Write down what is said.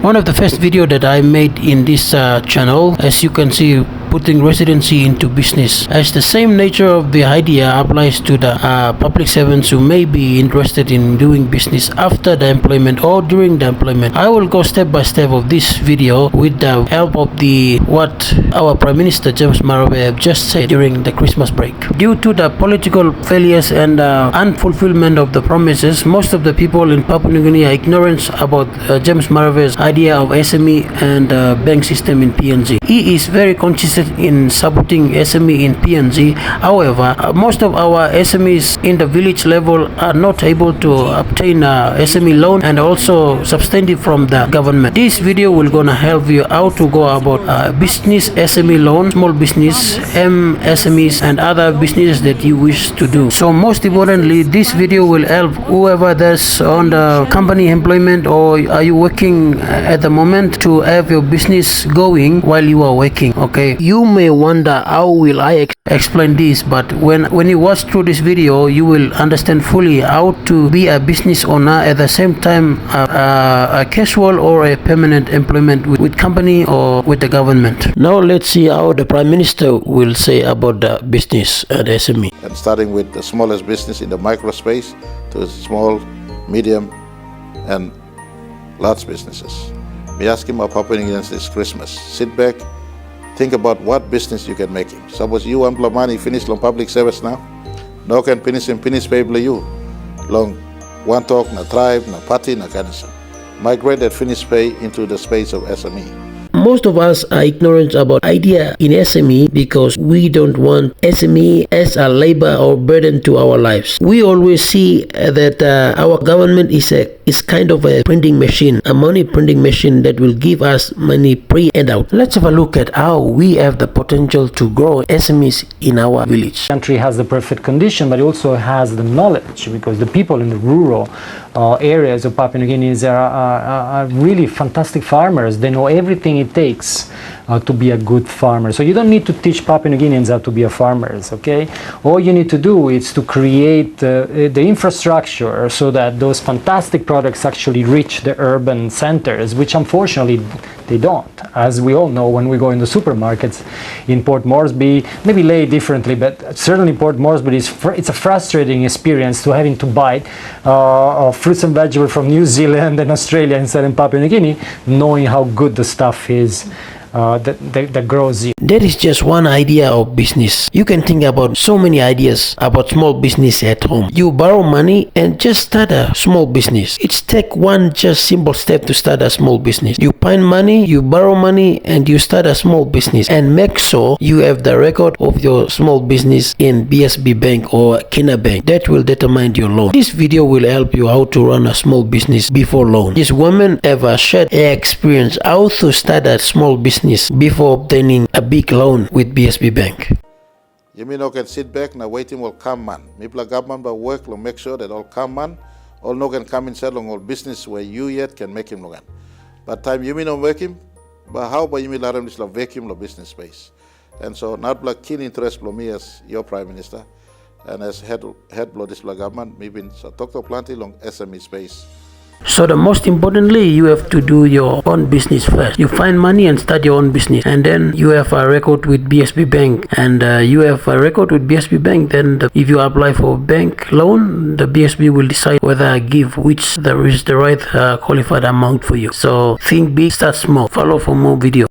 One of the first video that I made in this channel, as you can see, putting residency into business, as the same nature of the idea applies to the public servants who may be interested in doing business after the employment or during the employment. I will go step by step of this video with the help of what our Prime Minister James Marape have just said during the Christmas break. Due to the political failures and unfulfillment of the promises, most of the people in Papua New Guinea are ignorant about James Marape's idea of SME and bank system in PNG. He is very conscious in supporting SME in PNG. However, most of our SMEs in the village level are not able to obtain a SME loan and also substantive from the government. This video will gonna help you how to go about business SME loan, small business, MSMEs and other businesses that you wish to do. So most importantly, this video will help whoever that's on the company employment or are you working at the moment to have your business going while you are working. Okay, you may wonder how will I explain this, but when you watch through this video, you will understand fully how to be a business owner at the same time a casual or a permanent employment with company or with the government. Now let's see how the Prime Minister will say about the business at SME. And starting with the smallest business in the micro space to small, medium and large businesses. We ask him about Papua New Guinea this Christmas. Sit back, think about what business you can make him. Suppose you employ money finish long public service now. No can finish pay you. Long one talk, na tribe, na party, na kanisa. Migrate that finish pay into the space of SME. Most of us are ignorant about idea in SME because we don't want SME as a labor or burden to our lives. We always see that our government is kind of a printing machine, a money printing machine that will give us money pre and out. Let's have a look at how we have the potential to grow SMEs in our village. The country has the perfect condition, but it also has the knowledge, because the people in the rural areas of Papua New Guinea are really fantastic farmers. They know everything it takes to be a good farmer. So you don't need to teach Papua New Guineans how to be a farmers, okay? All you need to do is to create the infrastructure so that those fantastic products actually reach the urban centers, which unfortunately they don't. As we all know, when we go in the supermarkets in Port Moresby, maybe lay differently, but certainly Port Moresby it's a frustrating experience to having to buy fruits and vegetables from New Zealand and Australia instead of Papua New Guinea, knowing how good the stuff is that grows here. That is just one idea of business. You can think about so many ideas about small business at home. You borrow money and just start a small business. It's take one just simple step to start a small business. You find money, you borrow money, and you start a small business, and make sure you have the record of your small business in BSB Bank or Kina Bank. That will determine your loan. This video will help you how to run a small business before loan. This woman ever shared her experience how to start a small business before obtaining a big loan with BSB Bank. You mean no can sit back now waiting will come man. Mipla government but work will make sure that all come man, all no can come inside long all business where you yet can make him logan. But time you mean no work him, but how about you mean let him this vacuum business space. And so not black keen interest for me as your Prime Minister and as head blow this government, maybe so talk to plenty long SME space. So the most importantly, you have to do your own business first. You find money and start your own business, and then you have a record with BSB Bank, and you have a record with BSB Bank. Then if you apply for bank loan, the BSB will decide whether give which there is the right qualified amount for you. So think big, start small. Follow for more video.